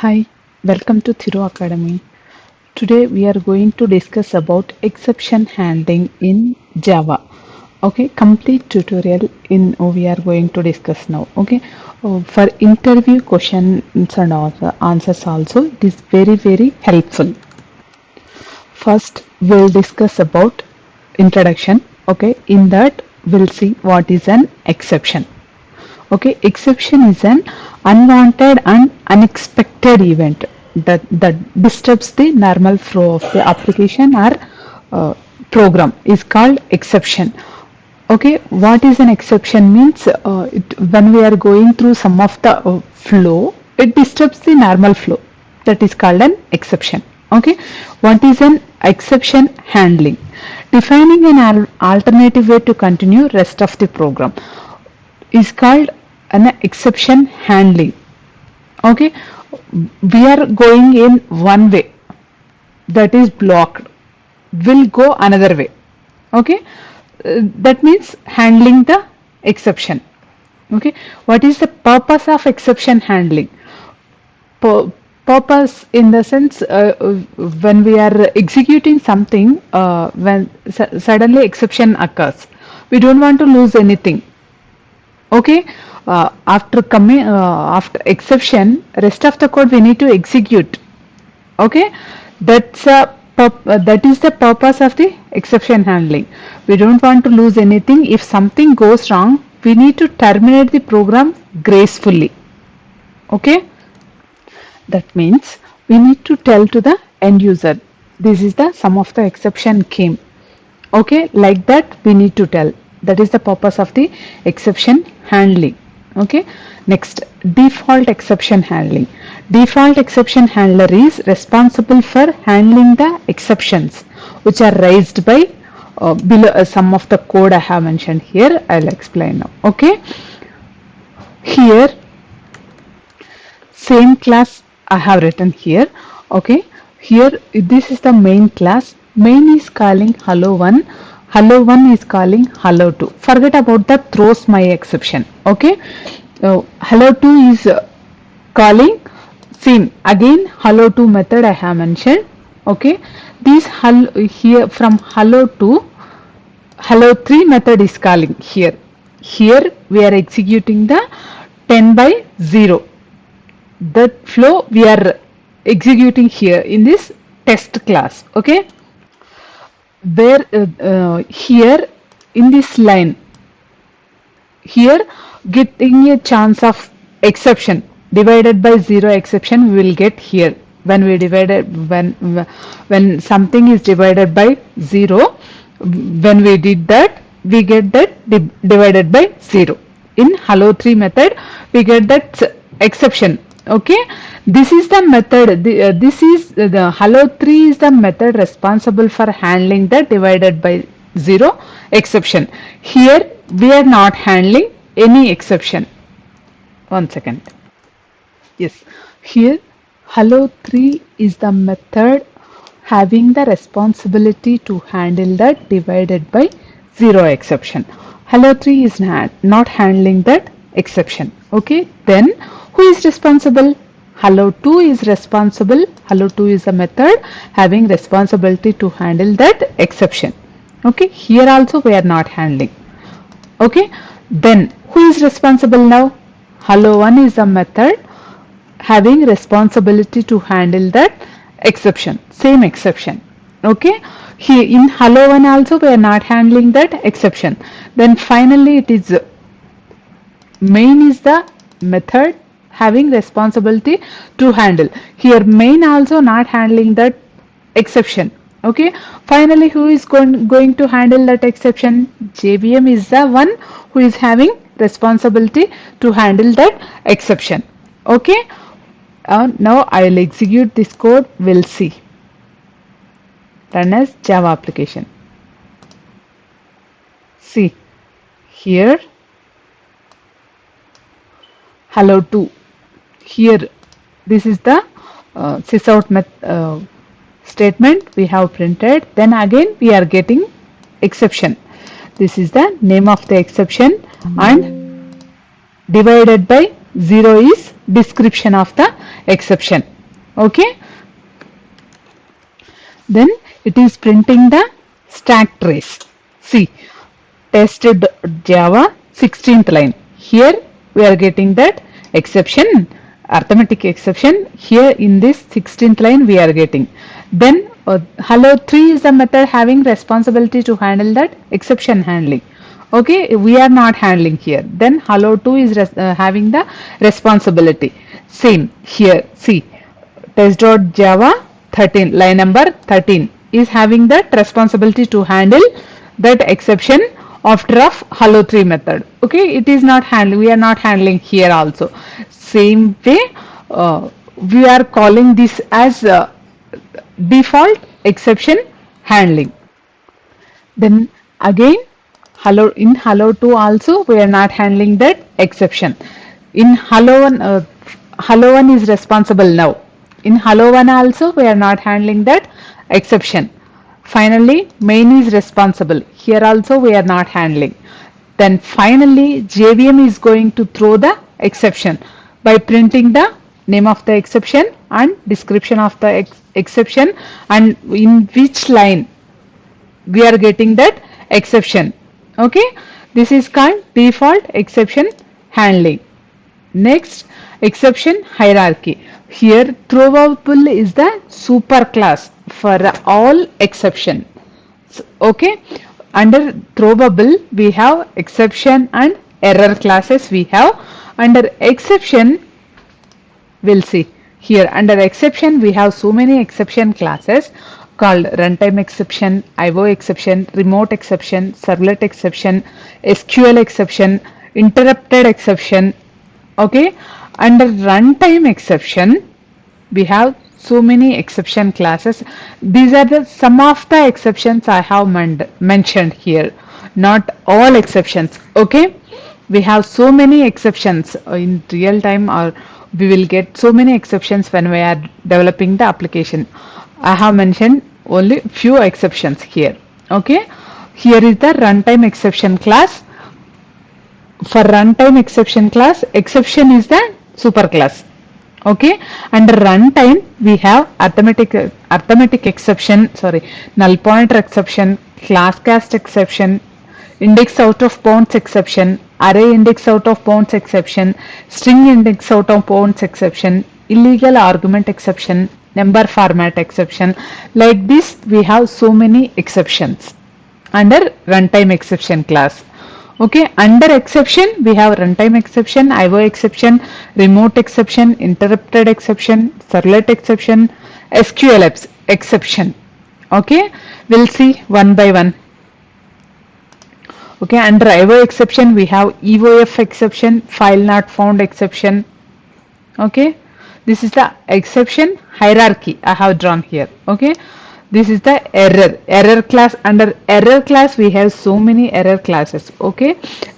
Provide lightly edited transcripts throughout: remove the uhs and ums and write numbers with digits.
Hi, welcome to Thiru Academy. Today we are going to discuss about exception handling in Java. Okay, complete tutorial in we are going to discuss now. Okay, for interview questions and answers also it is very helpful. First, we'll discuss about introduction. Okay, in that we'll see what is an exception. Okay, exception is an unwanted and unexpected event that disturbs the normal flow of the application or program is called exception. Okay, what is an exception means when we are going through some of the flow, it disturbs the normal flow. That is called an exception. Okay, what is an exception handling? Defining an alternative way to continue rest of the program is called an exception handling. Okay, we are going in one way that is blocked, will go another way. Okay, that means handling the exception. Okay, what is the purpose of exception handling? Purpose in the sense when we are executing something, when suddenly exception occurs, we don't want to lose anything. Okay, after exception, rest of the code we need to execute. Okay, that is the purpose of the exception handling. We don't want to lose anything. If something goes wrong, we need to terminate the program gracefully. Okay, that means we need to tell to the end user, this is the sum of the exception came. Okay, like that we need to tell. That is the purpose of the exception handling. Okay, next, default exception handling. Default exception handler is responsible for handling the exceptions which are raised by below some of the code I have mentioned here. I'll explain now. Okay, here same class I have written here. Okay, here this is the main class. Main is calling hello1, hello1 is calling hello2. Forget about the throws my exception. Okay, hello2 is calling same again hello2 method I have mentioned. Okay, this here from hello2 hello3 method is calling here. Here we are executing the 10 by 0. That flow we are executing here in this test class. Okay, where here in this line, here getting a chance of exception divided by 0 exception we will get here when we divided when something is divided by 0, when we did that we get that divided by 0. In hello3 method we get that exception. Okay, this is the method, this is the hello3 is the method responsible for handling the divided by 0 exception. Here we are not handling any exception. One second. Yes, here hello3 is the method having the responsibility to handle the divided by 0 exception. Hello3 is not handling that exception. Okay, then who is responsible? Hello2 is responsible. Hello2 is the method having responsibility to handle that exception. Okay, here also we are not handling. Okay, then who is responsible now? Hello1 is the method having responsibility to handle that exception, same exception. Okay, here in hello1 also we are not handling that exception. Then finally it is main is the method having responsibility to handle. Here main also not handling that exception. Okay, finally who is going to handle that exception? JVM is the one who is having responsibility to handle that exception. Okay, now I will execute this code. We'll see. Run as Java application. See here hello2. Here this is the sysout statement we have printed. Then again we are getting exception. This is the name of the exception and divided by 0 is description of the exception. Okay, then it is printing the stack trace. See, tested Java 16th line. Here we are getting that exception, arithmetic exception. Here in this 16th line we are getting. Then hello 3 is the method having responsibility to handle that exception handling. Okay, we are not handling here. Then hello 2 is having the responsibility. Same here. See, test.java 13 line number 13 is having that responsibility to handle that exception after of hello 3 method. Okay, it is not handling, we are not handling here also. Same way we are calling this as default exception handling. Then again in hello 2 also we are not handling that exception. In hello 1 is responsible now. In hello 1 also we are not handling that exception. Finally main is responsible. Here also we are not handling. Then finally JVM is going to throw the exception by printing the name of the exception and description of the exception and in which line we are getting that exception. Okay, this is called default exception handling. Next, exception hierarchy. Here throwable is the super class for all exception. Okay, under throwable we have exception and error classes we have. Under exception we'll see here under exception we have so many exception classes called runtime exception, IO exception, remote exception, servlet exception, SQL exception, interrupted exception. Okay, under runtime exception we have so many exception classes. These are the some of the exceptions I have mentioned here, not all exceptions. Okay, we have so many exceptions in real time, or we will get so many exceptions when we are developing the application. I have mentioned only few exceptions here. Okay, here is the runtime exception class. For runtime exception class, exception is the super class. Okay, under runtime we have arithmetic exception, null pointer exception, class cast exception, index out of bounds exception, array index out of bounds exception, string index out of bounds exception, illegal argument exception, number format exception. Like this we have so many exceptions under runtime exception class. Okay, under exception we have runtime exception, IO exception, remote exception, interrupted exception, servlet exception, SQL exception. Okay, we'll see one by one. Okay, under IO exception we have EOF exception, file not found exception. Okay, this is the exception hierarchy I have drawn here. Okay, this is the error class. Under error class we have so many error classes. Okay,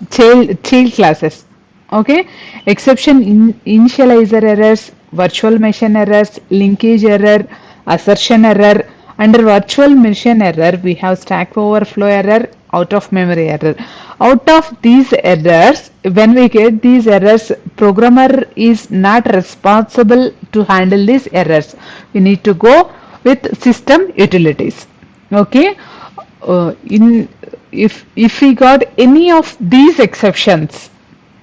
child classes. Okay, exception initializer errors, virtual machine errors, linkage error, assertion error. Under virtual machine error we have stack overflow error, out of memory error. Out of these errors, when we get these errors, programmer is not responsible to handle these errors. We need to go with system utilities. Okay, if we got any of these exceptions,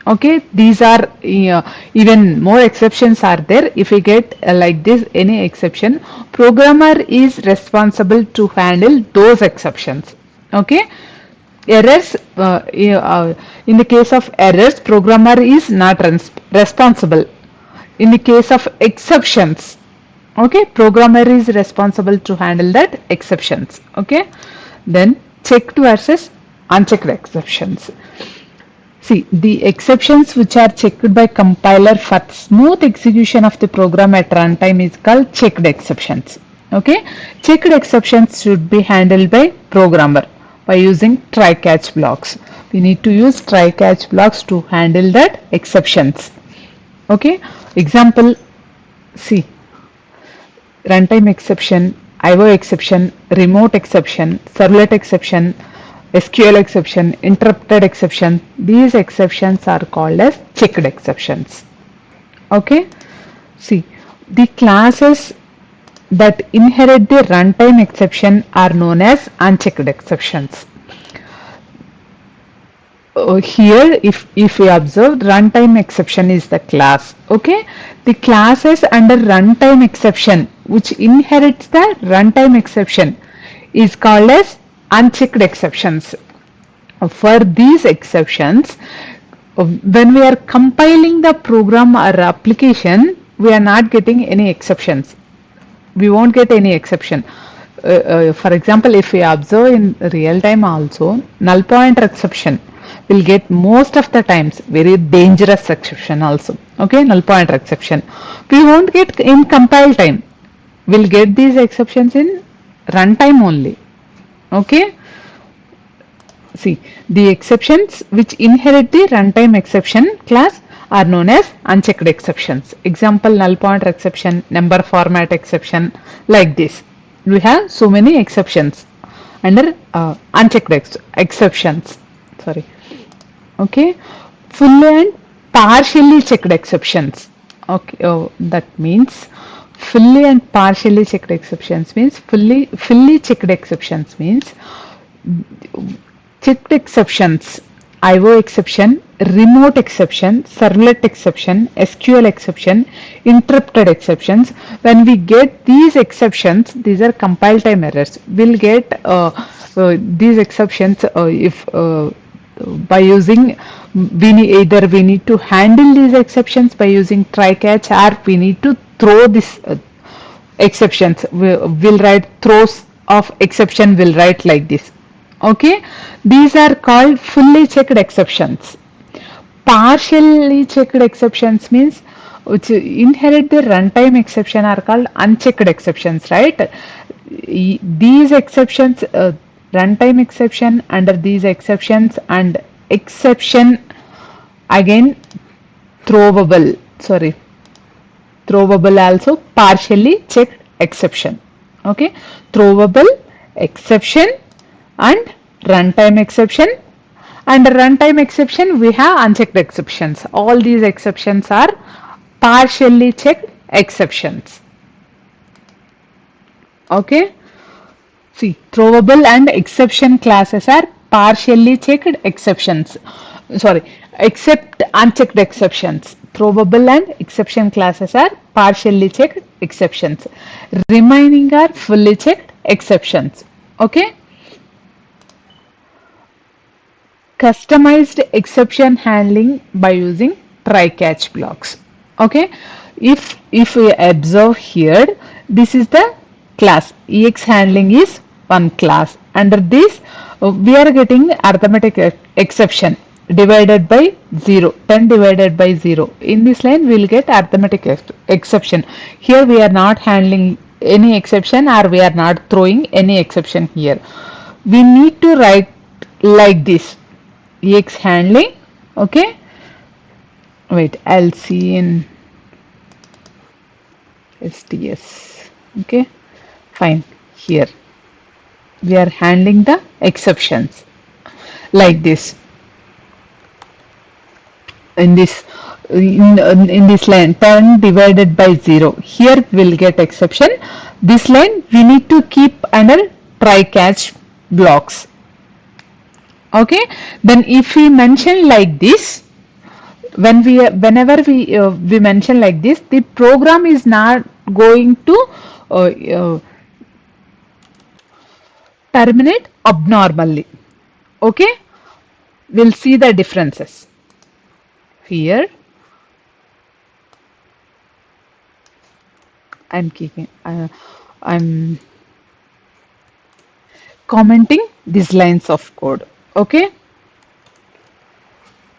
okay, these are even more exceptions are there. If we get like this any exception, programmer is responsible to handle those exceptions. Okay, errors in the case of errors programmer is not responsible. In the case of exceptions, okay, programmer is responsible to handle that exceptions. Okay, then checked versus unchecked exceptions. See, the exceptions which are checked by compiler for smooth execution of the program at runtime is called checked exceptions. Okay, checked exceptions should be handled by programmer by using try catch blocks. We need to use try catch blocks to handle that exceptions. Okay, example, see, runtime exception, IO exception, remote exception, servlet exception, SQL exception, interrupted exception. These exceptions are called as checked exceptions. Okay, see, the classes that inherit the runtime exception are known as unchecked exceptions. Here if we observe, runtime exception is the class. Okay, the classes under runtime exception which inherits the runtime exception is called as unchecked exceptions. For these exceptions, when we are compiling the program or application, we are not getting any exceptions. We won't get any exception. For example, if we observe in real time also, null pointer exception will get most of the times very dangerous exception also. Okay, null pointer exception. We won't get in compile time. We'll get these exceptions in runtime only. Okay. See, the exceptions which inherit the runtime exception class are known as unchecked exceptions. Example, null pointer exception, number format exception, like this. We have so many exceptions under unchecked exceptions. Sorry. Okay, fully and partially checked exceptions. Okay, that means fully and partially checked exceptions means fully checked exceptions means checked exceptions, IO exception, remote exception, servlet exception, SQL exception, interrupted exceptions. When we get these exceptions, these are compile time errors. We'll get these exceptions if by using either we need to handle these exceptions by using try catch, or we need to throw this exceptions. We'll write throws of exception, will write like this. Okay, these are called fully checked exceptions. Partially checked exceptions means which inherit the runtime exception are called unchecked exceptions, right? These exceptions, runtime exception, under these exceptions and exception again throwable, sorry, throwable also partially checked exception. Okay, throwable exception and runtime exception. Under runtime exception we have unchecked exceptions. All these exceptions are partially checked exceptions. Okay, see, throwable and exception classes are partially checked exceptions. Sorry, except unchecked exceptions. Throwable and exception classes are partially checked exceptions. Remaining are fully checked exceptions. Okay. Customized exception handling by using try catch blocks. Okay, if we observe here, this is the class. Ex handling is one class. Under this we are getting arithmetic exception divided by 0, 10 divided by 0. In this line we will get arithmetic exception. Here we are not handling any exception, or we are not throwing any exception here. We need to write like this, ex handling. Okay, wait, I'll see in STS. Okay, fine. Here we are handling the exceptions like this. In this line 10 divided by 0, here we'll get exception. This line we need to keep under try catch blocks. Okay, then if we mention like this, whenever we mention like this, the program is not going to terminate abnormally. Okay, we'll see the differences here. I'm commenting these lines of code. Okay,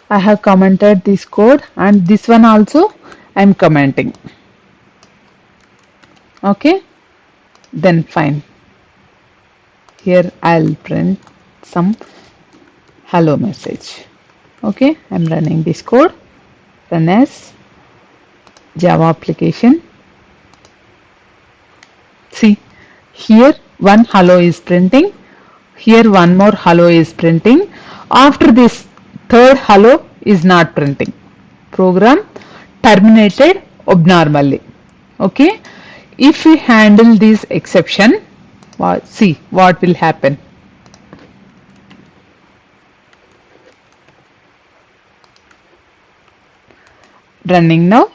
I have commented this code, and this one also I'm commenting. Okay, then fine. Here I'll print some hello message. Okay, I'm running this code. Run as Java application. See, here one hello is printing. Here one more hello is printing. After this, third hello is not printing. Program terminated abnormally. Okay, if we handle this exception, see what will happen. Running now.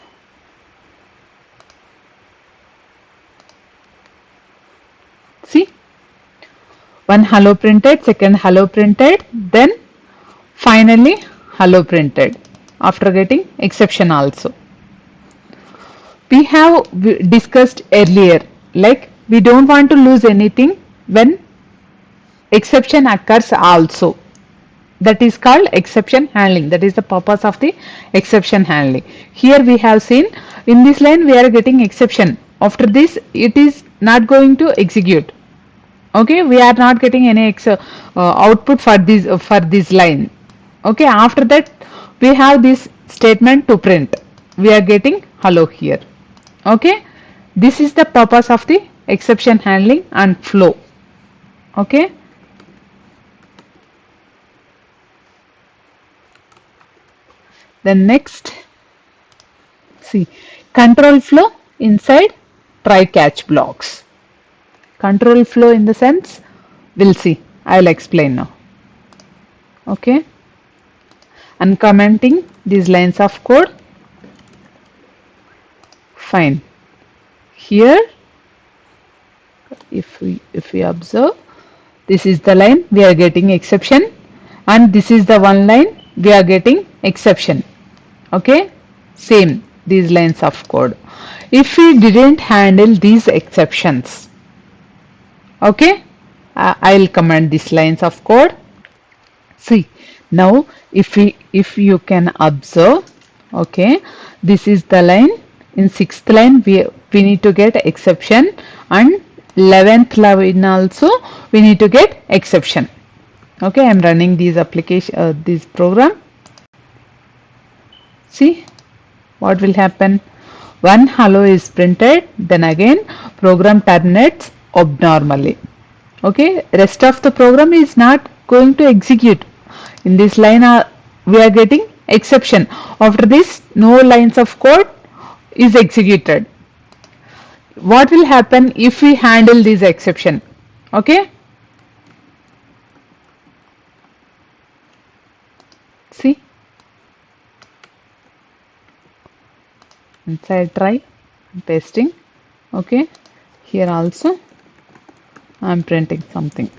See, one hello printed, second hello printed, then finally hello printed after getting exception also. We have discussed earlier, like we don't want to lose anything when exception occurs also. That is called exception handling. That is the purpose of the exception handling. Here we have seen in this line we are getting exception. After this it is not going to execute. Okay, we are not getting any output for this line. Okay, after that we have this statement to print. We are getting hello here. Okay, this is the purpose of the exception handling and flow. Okay, then next, see, control flow inside try catch blocks. Control flow in the sense, we'll see, I'll explain now. Okay, and commenting these lines of code. Fine. Here if we observe, this is the line we are getting exception, and this is the one line we are getting exception. Okay, same these lines of code. If we didn't handle these exceptions, okay, I'll comment these lines of code. See, now if you can observe, okay, this is the line. In 6th line we need to get exception, and 11th line also we need to get exception. Okay, I am running these application this program. See what will happen. One hello is printed, then again program terminates abnormally. Okay, rest of the program is not going to execute. In this line we are getting exception. After this no lines of code is executed. What will happen if we handle this exception? Okay, see, inside try pasting. Okay, here also I am printing something.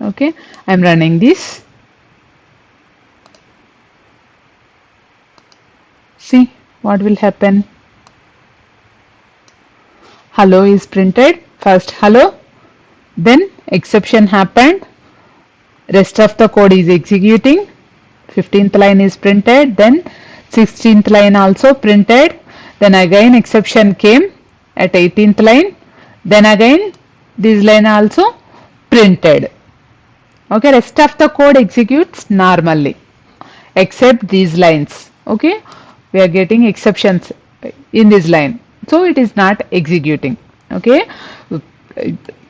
Okay, I am running this. See what will happen. Hello is printed, first hello, then exception happened, rest of the code is executing. 15th line is printed, then 16th line also printed, then again exception came at 18th line, then again this line also printed. Okay, rest of the code executes normally except these lines. Okay, we are getting exceptions in this line, so it is not executing. Okay,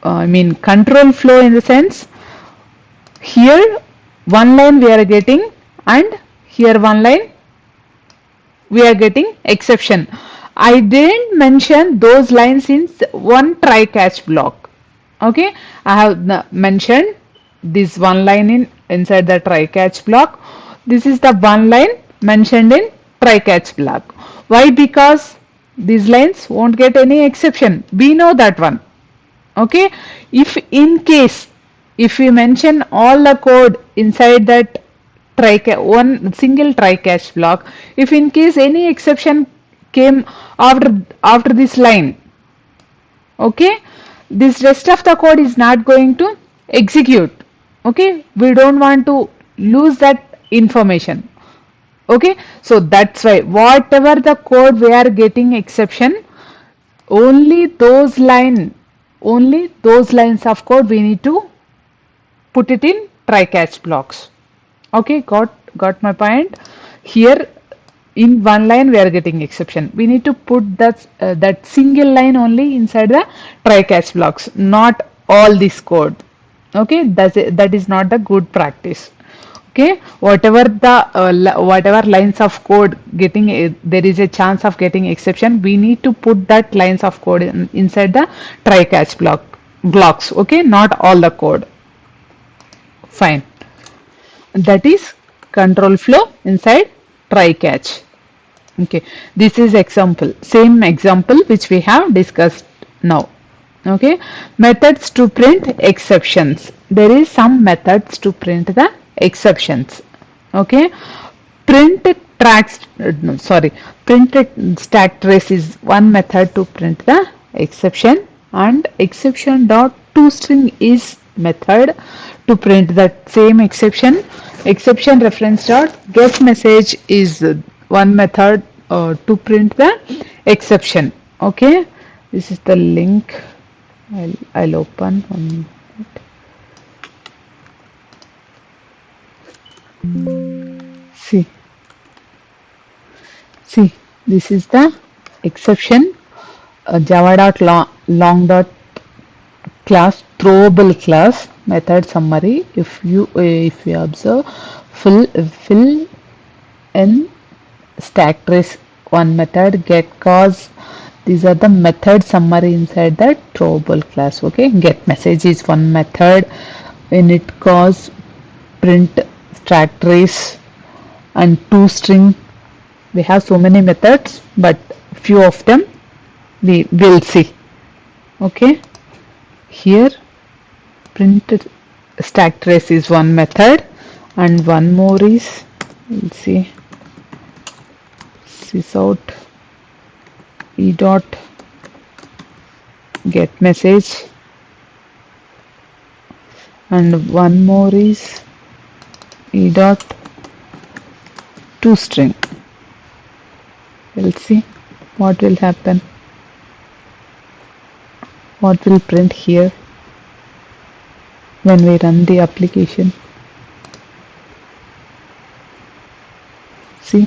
I mean control flow in the sense, here one line we are getting, and here one line we are getting exception. I didn't mention those lines in one try catch block. Okay, I have mentioned this one line inside the try catch block. This is the one line mentioned in try catch block. Why? Because these lines won't get any exception. We know that one. Okay, if in case if we mention all the code inside that one single try catch block, if in case any exception came after this line, okay, this rest of the code is not going to execute. Okay, we don't want to lose that information. Okay, so that's why whatever the code we are getting exception, only those lines of code we need to put it in try catch blocks. Okay, got my point. Here in one line we are getting exception, we need to put that single line only inside the try catch blocks, not all this code. Okay, that is not the good practice. Okay, whatever lines of code getting there is a chance of getting exception, we need to put that lines of code inside the try catch blocks. Okay, not all the code. Fine. That is control flow inside try catch. Okay, this is example, same example which we have discussed now. Okay, methods to print exceptions. There is some methods to print the exceptions. Okay, print tracks, no, sorry, print stack trace is one method to print the exception, and exception dot toString is method to print that same exception. Exception reference dot get message is one method to print the exception. Okay, this is the link. I'll open one minute. See, this is the exception. Java.long dot class throwable class method summary. If you observe, fill in stack trace one method, get cause. These are the method summary inside that throwable class. Okay, get message is one method, init cause, print stack trace, and toString. We have so many methods, but few of them we will see. Okay, here print stack trace is one method, and one more is, we'll see, sysout e dot get message, and one more is e dot toString. We'll see what will happen, what will print here when we run the application. See,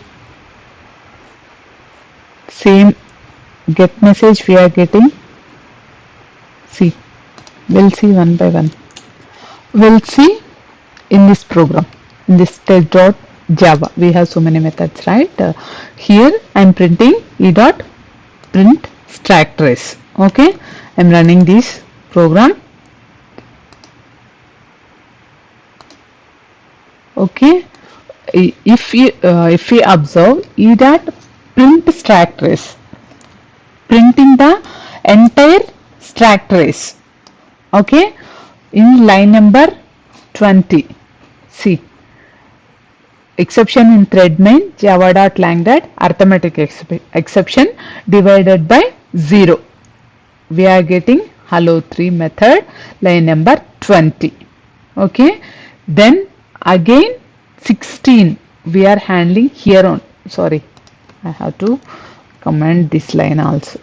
same get message we are getting. See, we'll see one by one. We'll see in this program, in this test.java. We have so many methods, right? Here I'm printing e dot print stack trace. Okay, I'm running this program. Okay, if we observe e dot print stack trace, printing the entire stack trace. Okay, in line number 20. See, exception in thread main java.lang arithmetic exception divided by 0. We are getting hello3 method, line number 20. Okay, then again 16 we are handling here on. Sorry, I have to comment this line also.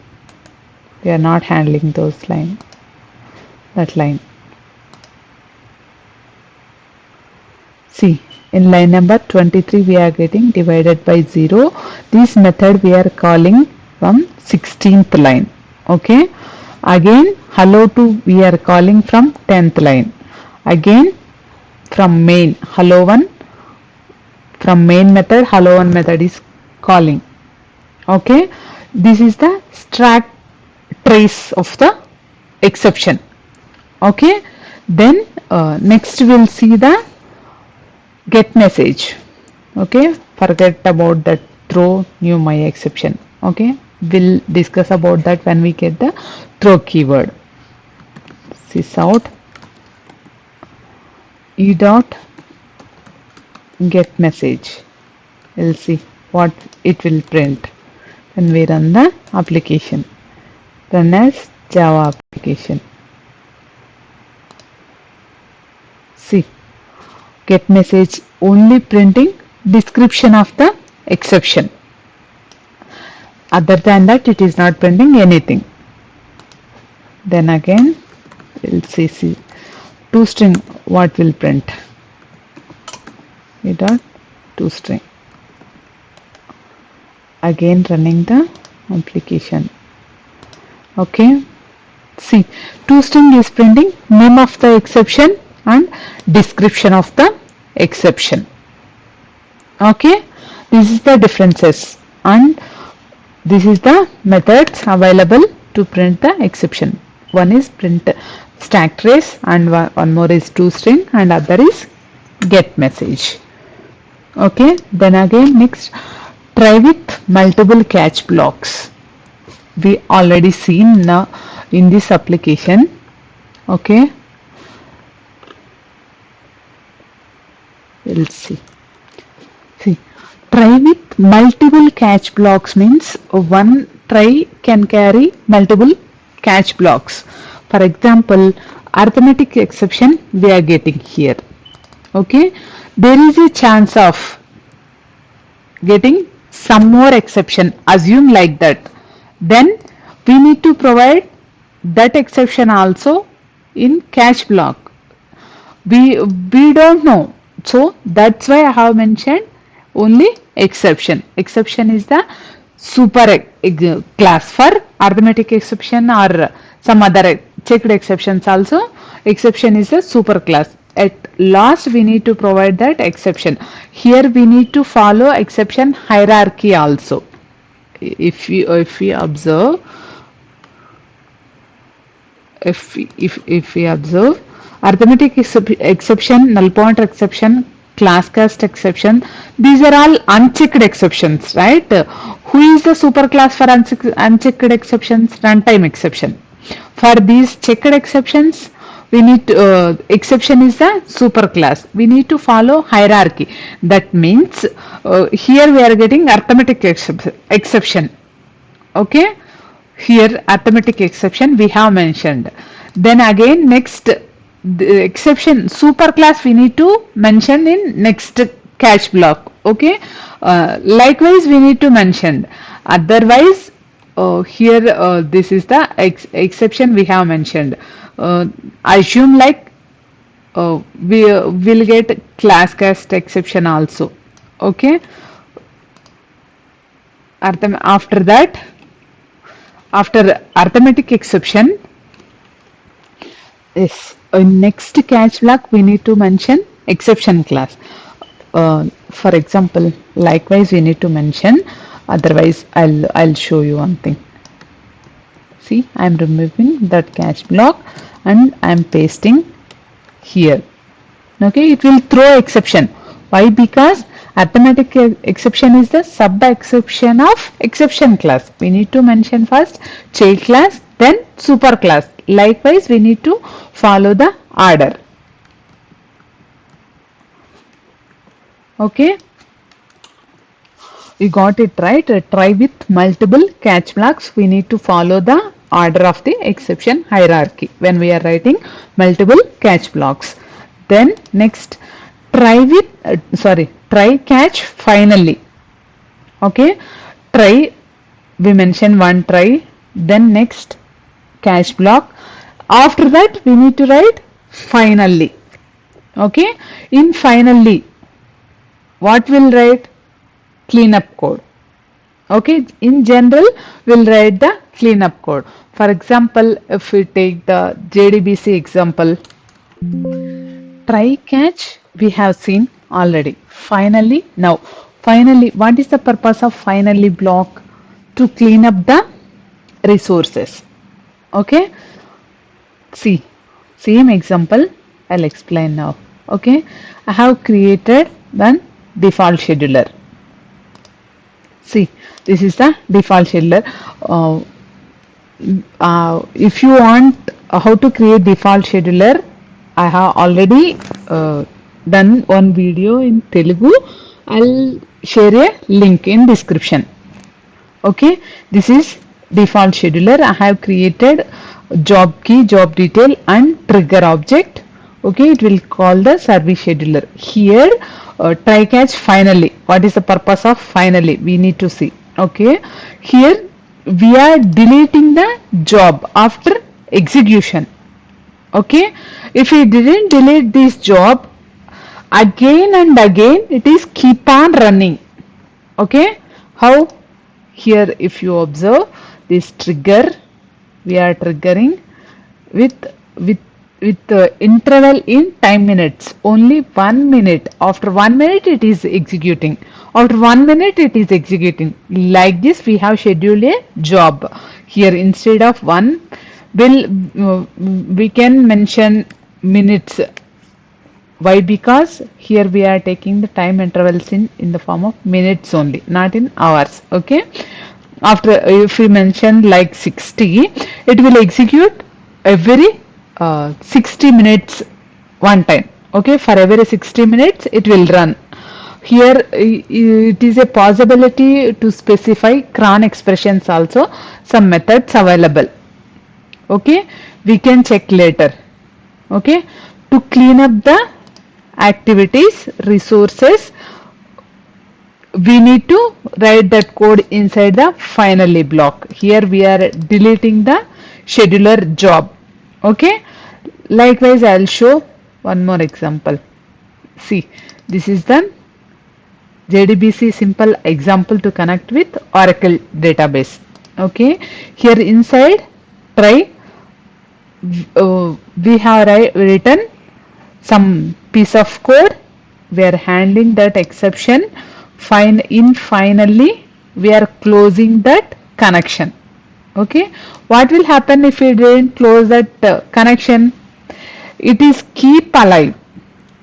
We are not handling those line, that line. See, in line number 23 we are getting divided by 0. This method we are calling from 16th line. Okay, again hello2 we are calling from 10th line. Again from main hello1, from main method hello1 method is calling. Okay, this is the stack trace of the exception. Okay, then next we'll see the get message. Okay, forget about that throw new my exception. Okay, we'll discuss about that when we get the throw keyword. Sysout e dot get message. We'll see what it will print when we run the application. Run as Java application. See, get message only printing description of the exception. Other than that it is not printing anything. Then again we'll see toString what will print. E dot toString. Again running the application. Okay, see, toString is printing name of the exception and description of the exception. Okay, this is the differences, and this is the methods available to print the exception. One is print stack trace, and one more is toString, and other is get message. Okay, then again next, try with multiple catch blocks. We already seen now in this application. Okay, we'll see. See, try with multiple catch blocks means one try can carry multiple catch blocks. For example, arithmetic exception we are getting here. Okay, there is a chance of getting some more exception. Assume like that. Then we need to provide that exception also in catch block. We don't know, so that's why I have mentioned only exception. Exception is the super class for arithmetic exception or some other checked exceptions also. Exception is the super class. At last we need to provide that exception. Here we need to follow exception hierarchy also. If we observe, if we observe, arithmetic exception, null pointer exception, class cast exception, these are all unchecked exceptions, right? Who is the superclass for unchecked exceptions? Runtime exception. For these checked exceptions, we need exception is the superclass. We need to follow hierarchy. That means here we are getting arithmetic exception. Okay, here arithmetic exception we have mentioned. Then again next, the exception superclass we need to mention in next catch block. Okay, likewise we need to mention. Otherwise here this is the exception we have mentioned. Assume like we will get class cast exception also. Okay, after that, after arithmetic exception, yes, in next catch block we need to mention exception class. For example, likewise we need to mention. Otherwise, I'll show you one thing. See, I'm removing that catch block and I'm pasting here. Okay, it will throw exception. Why? Because arithmetic exception is the sub exception of exception class. We need to mention first child class, then super class. Likewise, we need to follow the order. Okay, we got it right. Try with multiple catch blocks. We need to follow the order of the exception hierarchy when we are writing multiple catch blocks. Then next, try with try catch finally. Okay, try, we mention one try, then next catch block. After that we need to write finally. Okay, in finally what will write? Cleanup code. Okay, in general we'll write the cleanup code. For example, if we take the JDBC example, try catch we have seen already. Finally, now finally, what is the purpose of finally block? To clean up the resources. Okay, see, same example I'll explain now. Okay, I have created one default scheduler. See, this is the default scheduler. If you want how to create default scheduler, I have already done one video in Telugu. I'll share a link in description. Okay, this is default scheduler. I have created job key, job detail and trigger object. Okay, it will call the service scheduler. Here try catch finally. What is the purpose of finally? We need to see. Okay, here we are deleting the job after execution. Okay, if we didn't delete this job, again and again it is keep on running. Okay, how? Here if you observe this trigger, we are triggering with with the interval in time minutes, only 1 minute. After 1 minute it is executing, after 1 minute it is executing. Like this we have scheduled a job. Here instead of one, will we can mention minutes. Why? Because here we are taking the time intervals in the form of minutes only, not in hours. Okay. After, if we mention like 60, it will execute every 60 minutes one time. Okay. For every 60 minutes it will run. Here it is a possibility to specify cron expressions also, some methods available. Okay. We can check later. Okay. To clean up the activities resources, we need to write that code inside the finally block. Here we are deleting the scheduler job. Okay. Likewise I'll show one more example. See, this is the JDBC simple example to connect with Oracle database. Okay. Here inside try, we have written some piece of code. We are handling that exception. Finally we are closing that connection. Okay. What will happen if we didn't close that connection? It is keep alive.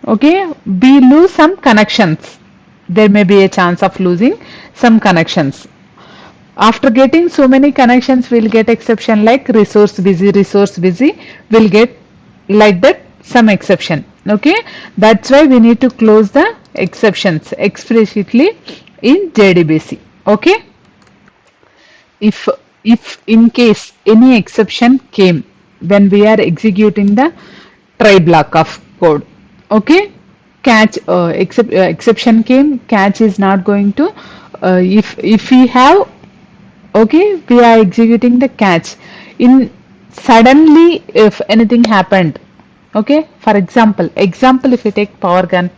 Okay. We lose some connections. There may be a chance of losing some connections. After getting so many connections, we'll get exception like resource busy, we'll get like that some exception. Okay. That's why we need to close the exceptions explicitly in JDBC. Okay. If in case any exception came when we are executing the try block of code. Okay. Catch, exception came, catch is not going to, if we have, okay, we are executing the catch in suddenly if anything happened. Okay. For example, if you take power gun,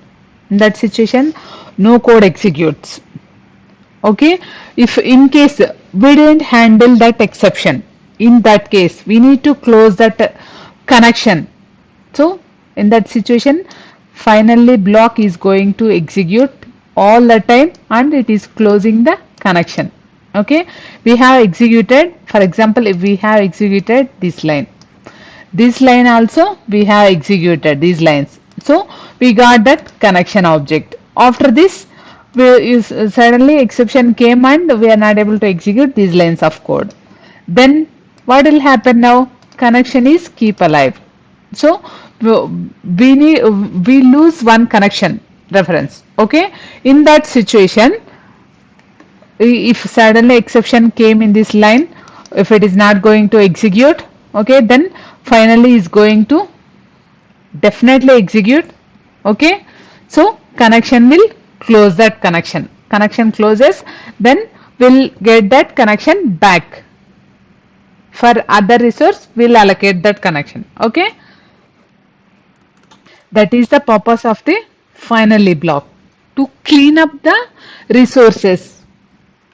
in that situation no code executes. Okay. If in case we didn't handle that exception, in that case we need to close that connection. So in that situation finally block is going to execute all the time and it is closing the connection. Okay. We have executed, for example, if we have executed this line also we have executed these lines, so we got that connection object. After this suddenly exception came and we are not able to execute these lines of code. Then what will happen now? Connection is keep alive. So we lose one connection reference. Okay. In that situation, if suddenly exception came in this line, if it is not going to execute, okay, then finally is going to definitely execute. Okay. So connection will close that connection closes, then we'll get that connection back. For other resource we'll allocate that connection. Okay. That is the purpose of the finally block, to clean up the resources.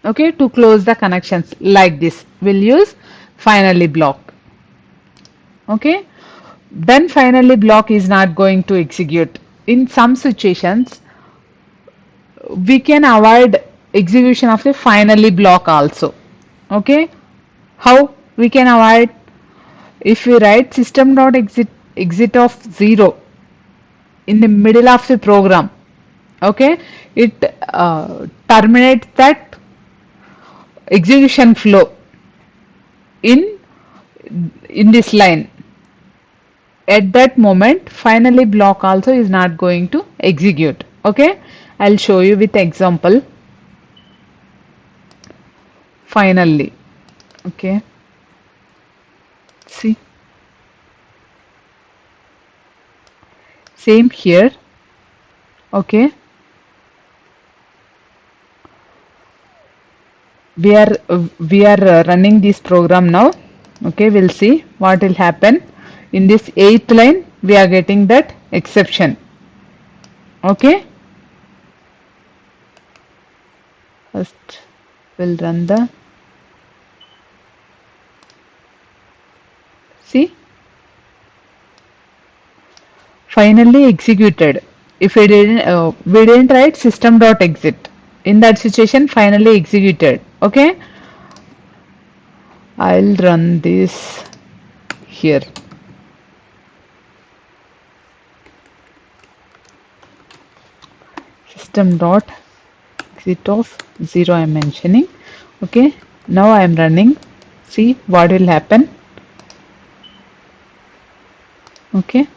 Okay. To close the connections like this we'll use finally block. Okay. Then finally block is not going to execute. In some situations we can avoid execution of the finally block also. Okay. How we can avoid? If we write system.exit of 0 in the middle of the program, okay, it terminates that execution flow in this line. At that moment finally block also is not going to execute. Okay. I'll show you with example. Finally. Okay. See, same here. Okay. We are running this program now. Okay. We'll see what will happen. In this 8th line we are getting that exception. Okay. First we'll run the, see, finally executed. If we didn't write system.exit. In that situation, finally executed. Okay, I'll run this here. System dot exit of 0 I am mentioning. Okay, now I am running. See what will happen. Okay,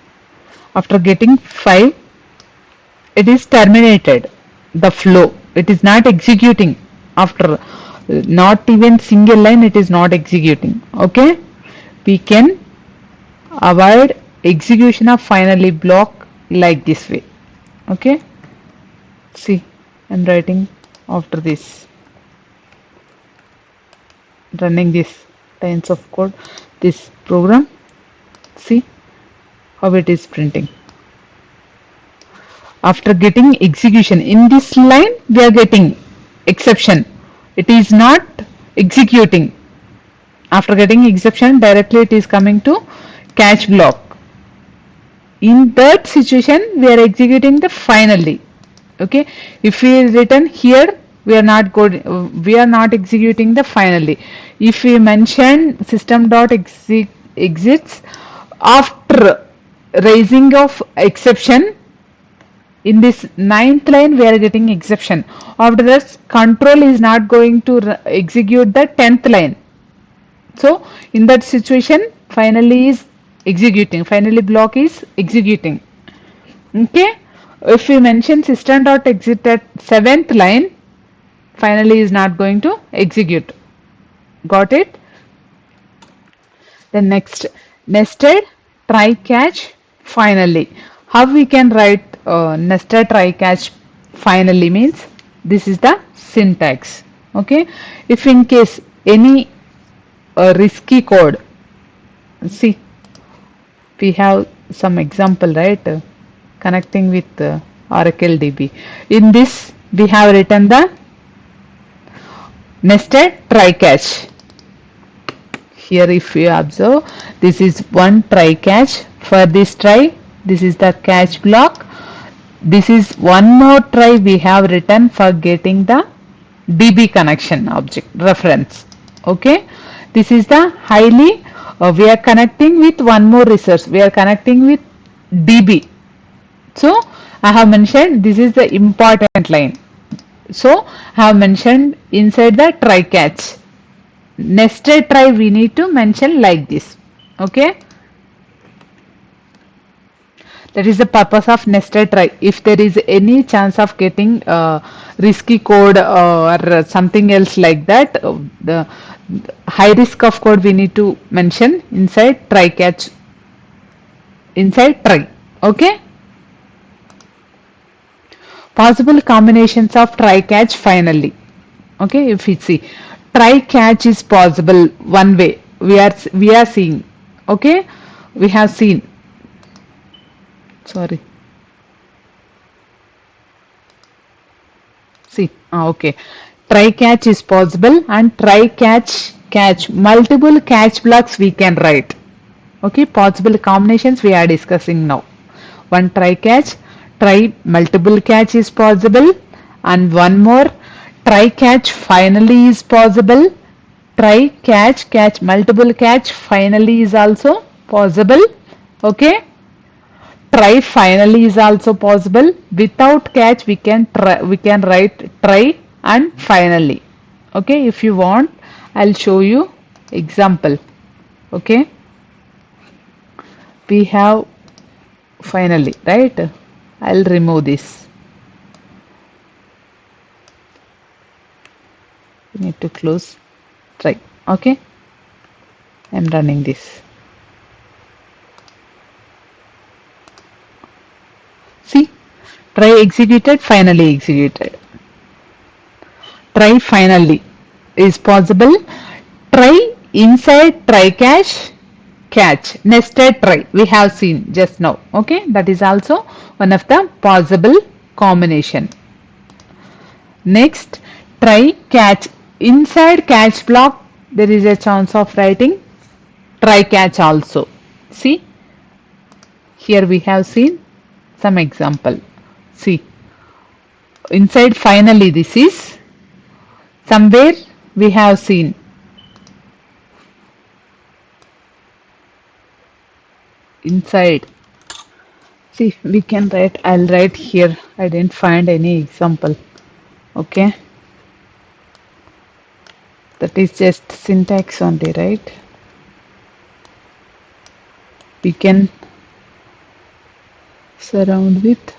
after getting 5, it is terminated the flow. It is not executing after not even single line. It is not executing. Okay, we can avoid execution of finally block like this way. Okay, see, I'm writing after this, running this lines of code, this program. See how it is printing. After getting execution in this line, we are getting exception. It is not executing. After getting exception, directly it is coming to catch block. In that situation, we are executing the finally. Okay, if we written here, we are not executing the finally. If we mention system.exits after raising of exception, in this ninth line we are getting exception. After that, control is not going to execute the 10th line. So in that situation, finally is executing. Finally block is executing. Okay. If we mention system.exit at 7th line, finally is not going to execute. Got it? Then next, nested try catch finally. How we can write nested try catch finally means this is the syntax. Okay. If in case any risky code, see, we have some example, right? Connecting with Oracle DB. In this, we have written the nested try catch. Here, if you observe, this is one try catch. For this try, this is the catch block. This is one more try we have written for getting the DB connection object reference. Okay, this is the highly we are connecting with one more resource. We are connecting with DB. So I have mentioned this is the important line. So I have mentioned inside the try catch. Nested try we need to mention like this. Okay. That is the purpose of nested try. If there is any chance of getting risky code or something else like that, the high risk of code we need to mention inside try catch, inside try. Okay. Possible combinations of try catch finally. Okay, if we see try catch is possible one way we are seeing. Okay, we have seen, sorry, see, okay, try catch is possible and try catch multiple catch blocks we can write. Okay, possible combinations we are discussing now. One try catch, try multiple catch is possible, and one more try catch finally is possible. Try catch multiple catch finally is also possible. Okay, try finally is also possible. Without catch we can write try and finally. Okay, if you want I'll show you example. Okay, we have finally, right? I'll remove this. We need to close try. Okay, I'm running this. See, try executed, finally executed. Try finally is possible. Try inside try catch nested try we have seen just now. Okay, that is also one of the possible combination. Next, try catch inside catch block there is a chance of writing try catch also. See, here we have seen some example. See, inside finally this is somewhere we have seen inside. See, we can write, I'll write here. I didn't find any example. Okay, that is just syntax only, right? We can surround with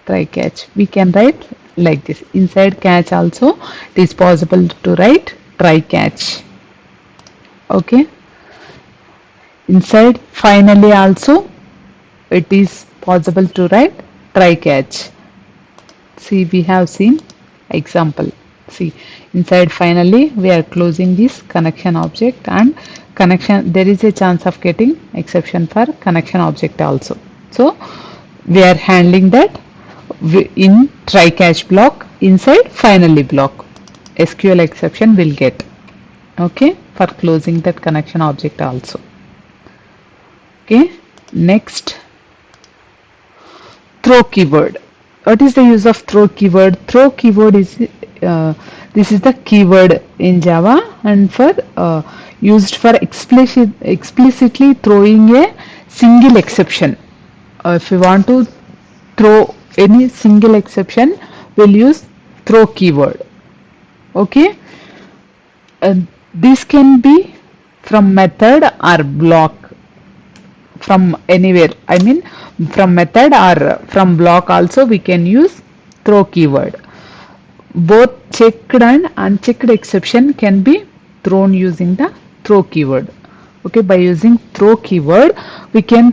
try catch. We can write like this. Inside catch also, it is possible to write try catch. Okay, inside finally also, it is possible to write try catch. See, we have seen example. See, inside finally we are closing this connection object, and connection, there is a chance of getting exception for connection object also. So we are handling that in try catch block inside finally block. SQL exception will get. Okay, for closing that connection object also. Okay, next, throw keyword. What is the use of throw keyword? Throw keyword is this is the keyword in Java, and for used for explicitly throwing a single exception. If you want to throw any single exception, we'll use throw keyword. Okay, this can be from method or block, from anywhere. I mean, from method or from block also we can use throw keyword. Both checked and unchecked exception can be thrown using the throw keyword. Okay, by using throw keyword we can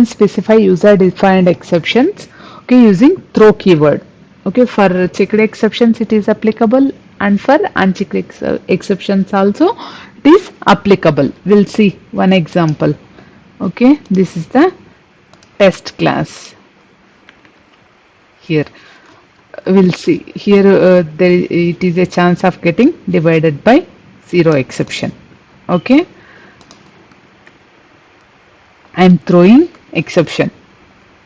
specify user defined exceptions, okay, using throw keyword. Okay, for checked exceptions it is applicable, and for unchecked exceptions also it is applicable. We'll see one example. Okay, this is the test class. Here we'll see here it is a chance of getting divided by 0 exception. Okay, I'm throwing exception,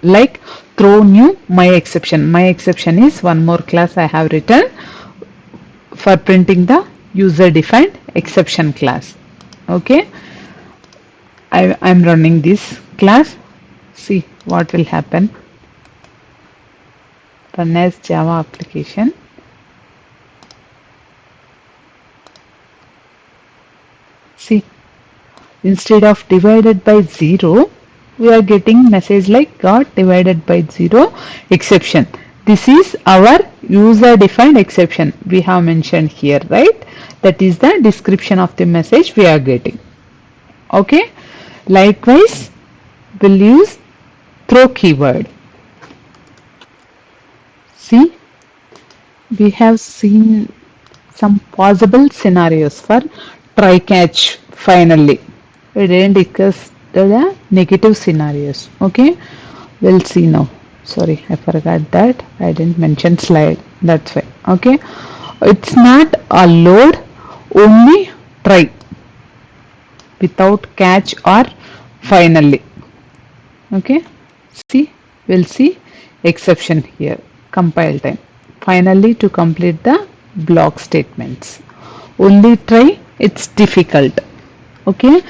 like throw new my exception. My exception is one more class I have written for printing the user defined exception class. Okay, I'm running this class. See what will happen. Run as Java application. See, instead of divided by 0, we are getting message like got divided by 0 exception. This is our user defined exception we have mentioned here, right? That is the description of the message we are getting. Okay, likewise we'll use throw keyword. See, we have seen some possible scenarios for try catch finally. We didn't discuss the negative scenarios. Okay, we'll see now. Sorry, I forgot that I didn't mention slide, that's why. Okay, it's not a load, only try without catch or finally. Okay, see, we'll see exception here. Compile time finally to complete the block statements. Only try, it's difficult. Okay,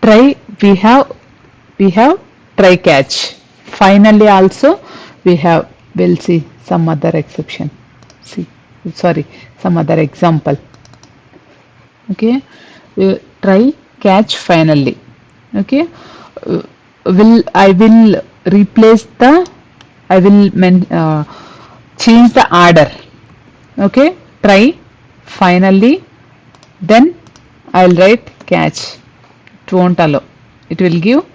try, we have try catch. Finally also we'll see some other exception. See, sorry, some other example. Okay, we try catch finally. Okay, I will replace the, I will change the order. Okay, try finally, then I'll write catch. It won't allow, it will give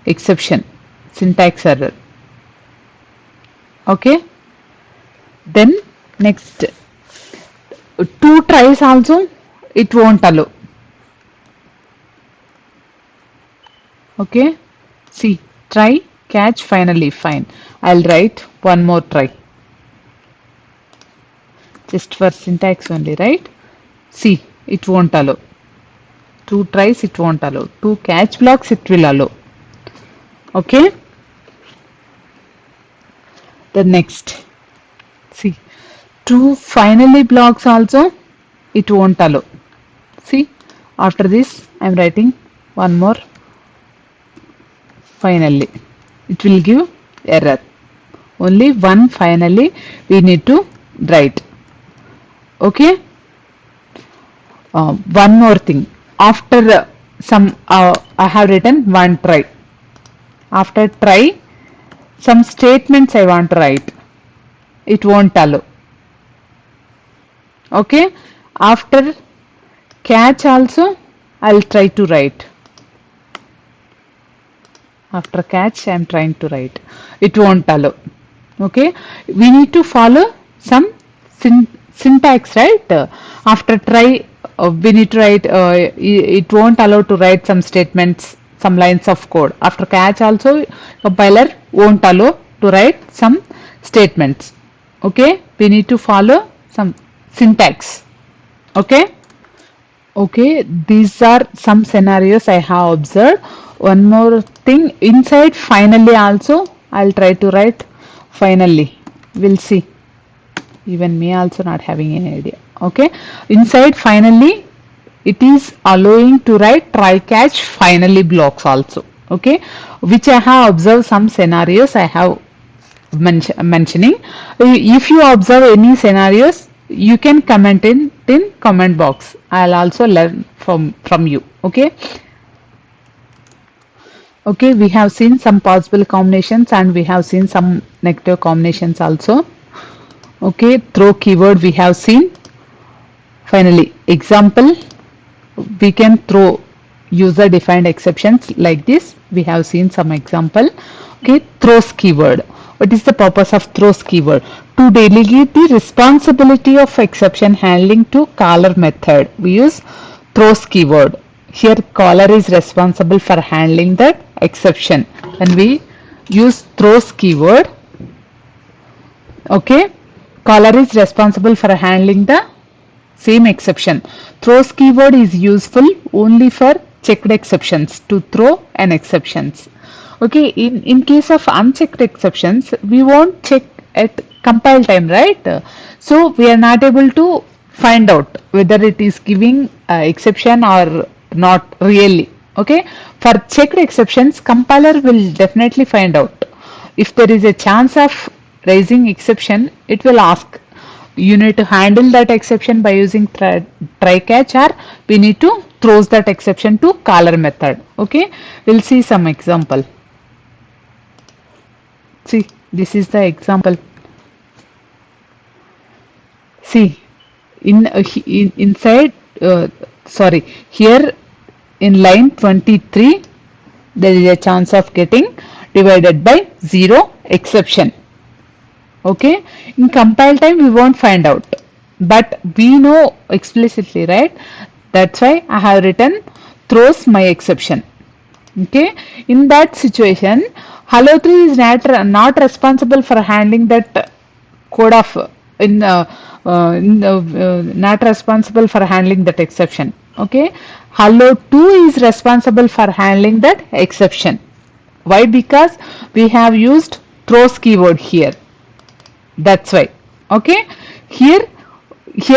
exception, syntax error. Okay, then next, two tries also it won't allow. Okay, see, try catch finally, fine, I'll write one more try just for syntax only, right? See, it won't allow. Two tries it won't allow. Two catch blocks it will allow. Okay, The next, see, true finally blocks also it won't allow. See, after this I'm writing one more finally, it will give error. Only one finally we need to write. Okay. One more thing, after some I have written one try. After try, some statements I want to write, it won't allow. Okay. After catch also I'll try to write. After catch I'm trying to write, it won't allow. Okay, we need to follow some syntax, right? After try, we need to write, it won't allow to write some statements, some lines of code. After catch also compiler won't allow to write some statements. Okay, we need to follow some syntax. Okay. Okay, these are some scenarios I have observed. One more thing, inside finally also I'll try to write finally. We'll see. Even me also not having any idea. Okay, inside finally it is allowing to write try catch finally blocks also. Okay, which I have observed some scenarios I have mentioning. If you observe any scenarios, you can comment in comment box. I'll also learn from you. Okay. Okay, we have seen some possible combinations and we have seen some negative combinations also. Okay, throw keyword we have seen. Finally, example, we can throw user defined exceptions like this. We have seen some example. Okay, throws keyword. What is the purpose of throws keyword? To delegate the responsibility of exception handling to caller method, we use throws keyword. Here caller is responsible for handling that exception and we use throws keyword. Okay, caller is responsible for handling the same exception. Throws keyword is useful only for checked exceptions, to throw an exceptions. Okay, in case of unchecked exceptions, we won't check at compile time, right? So we are not able to find out whether it is giving exception or not really. Okay, for checked exceptions, compiler will definitely find out. If there is a chance of raising exception, it will ask you need to handle that exception by using try catch, or we need to throws that exception to caller method. Okay, we'll see some example. See, this is the example. See, inside sorry, here in line 23 there is a chance of getting divided by 0 exception. Okay, in compile time we won't find out, but we know explicitly, right? That's why I have written throws my exception. Okay, in that situation hello3 is not responsible for handling that code of not responsible for handling that exception. Okay, hello2 is responsible for handling that exception. Why? Because we have used throws keyword here. That's why. Okay, here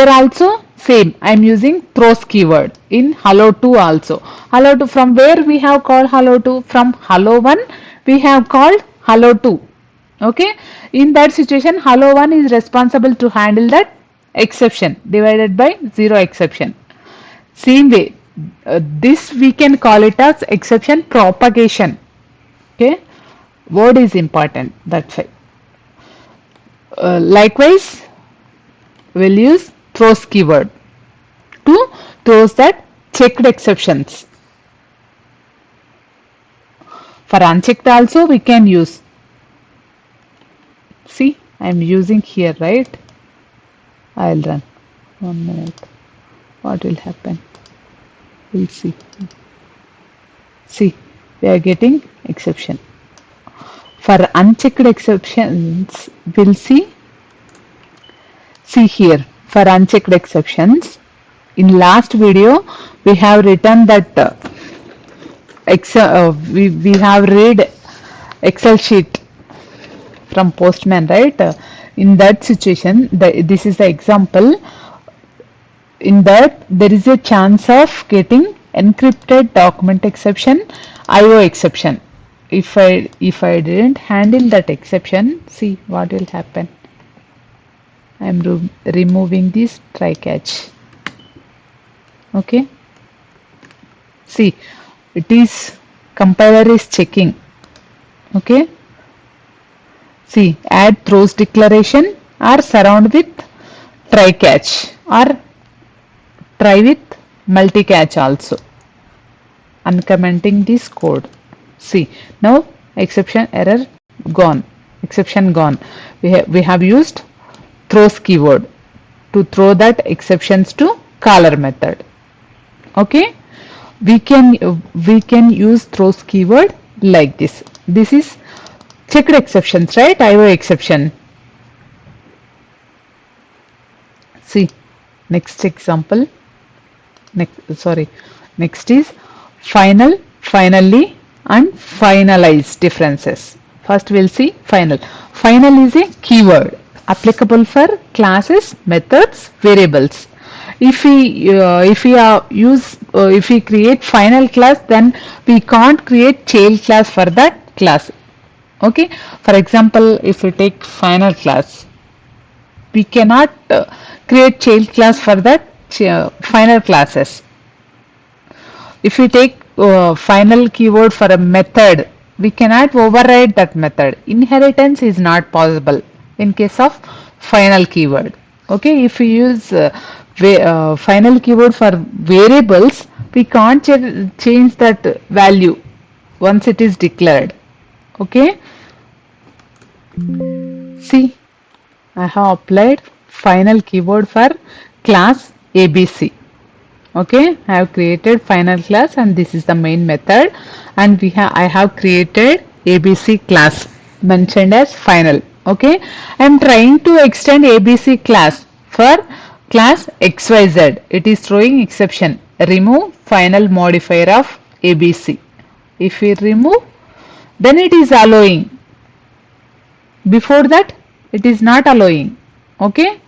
also same, I am using throws keyword in hello2 also. Hello2, from where we have called hello2? From hello1 we have called hello2. Okay, in that situation hello1 is responsible to handle that exception divided by 0 exception. Same way, this we can call it as exception propagation. Okay, word is important, that's why. Likewise, we'll use throws keyword to throws that checked exceptions. For unchecked also we can use. See, I'm using here, right? I'll run. 1 minute. What will happen? We'll see. See, we are getting exception. For unchecked exceptions, we'll see. See here, for unchecked exceptions, in last video we have written that we have read Excel sheet. from postman, right? In that situation, this is the example. In that, there is a chance of getting encrypted document exception, IO exception. If I didn't handle that exception, see what will happen. I am removing this try catch. Okay. See, it is compiler is checking. Okay. See, add throws declaration or surround with try catch or try with multi catch also. Uncommenting this code. See, now exception error gone. Exception gone. We have used throws keyword to throw that exceptions to caller method. Okay, we can use throws keyword like this. This is checked exceptions, right? IO exception. See, next example. Next is final, finally, and finalize differences. First we'll see final. Final is a keyword applicable for classes, methods, variables. If we create final class, then we can't create child class for that class. Okay. For example, if we take final class, we cannot create child class for that final classes. If we take final keyword for a method, we cannot override that method. Inheritance is not possible in case of final keyword. Okay, if we use final keyword for variables, we can't change that value once it is declared. Okay, see, I have applied final keyword for class ABC. Okay, I have created final class and this is the main method, and I have created ABC class mentioned as final. Okay, I am trying to extend ABC class for class XYZ. It is throwing exception. Remove final modifier of ABC. If we remove, then it is allowing. Before that, it is not allowing. Okay,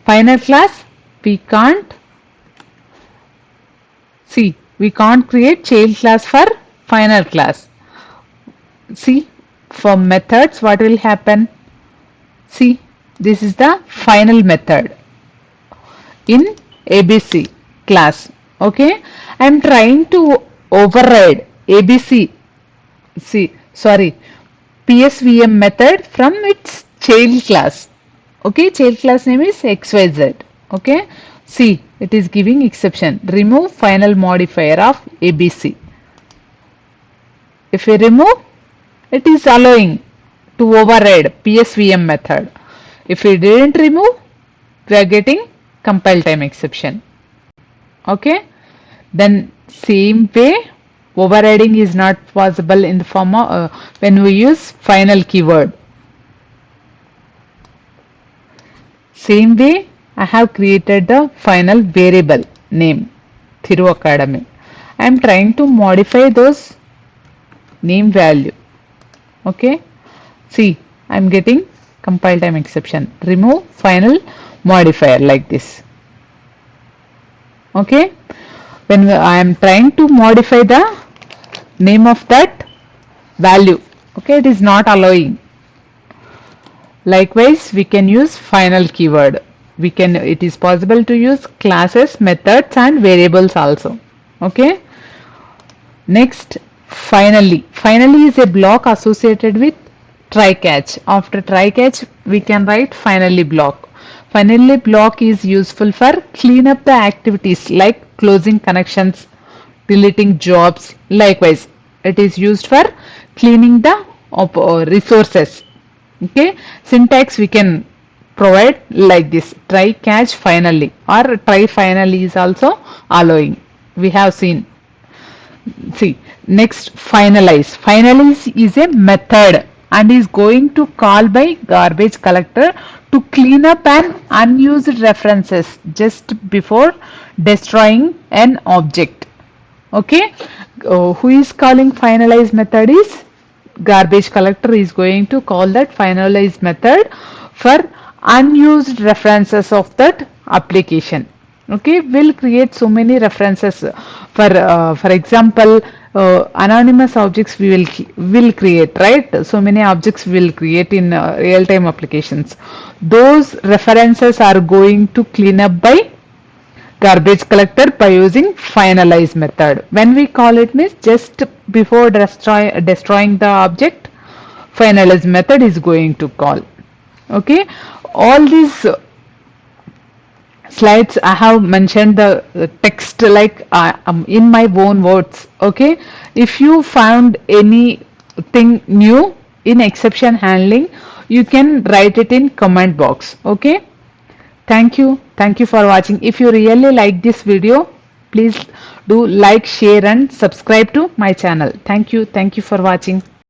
final class we can't. See, we can't create child class for final class. See, for methods, what will happen? See, this is the final method in ABC class. Okay, I am trying to override ABC. See, sorry, PSVM method from its child class. Okay, child class name is XYZ. Okay, see, it is giving exception. Remove final modifier of ABC. If we remove, it is allowing to override PSVM method. If we didn't remove, we are getting compile time exception. Okay, then same way overriding is not possible in the form of when we use final keyword. Same way, I have created the final variable name Thiru Academy. I am trying to modify those name value. Okay, see, I am getting compile time exception. Remove final modifier like this. Okay, when I am trying to modify the name of that value, okay, it is not allowing. Likewise, we can use final keyword. It is possible to use classes, methods and variables also. Okay. Next, finally is a block associated with try catch. After try catch, we can write finally block. Finally block is useful for clean up the activities like closing connections, deleting jobs. Likewise, it is used for cleaning the resources. Okay, syntax we can provide like this: try catch finally, or try finally is also allowing. We have seen. See, next, finalize. Finalize is a method and is going to call by garbage collector to clean up an unused references just before destroying an object. Okay, who is calling finalize method is garbage collector is going to call that finalize method for unused references of that application. Okay, we'll create so many references for example, anonymous objects we will create, right? So many objects we will create in real time applications. Those references are going to clean up by garbage collector by using finalize method. When we call it means just before destroying the object, finalize method is going to call. Okay, all these slides I have mentioned the text like in my own words. Okay, if you found anything new in exception handling, you can write it in comment box. Okay, thank you for watching. If you really like this video, please do like, share and subscribe to my channel. Thank you for watching.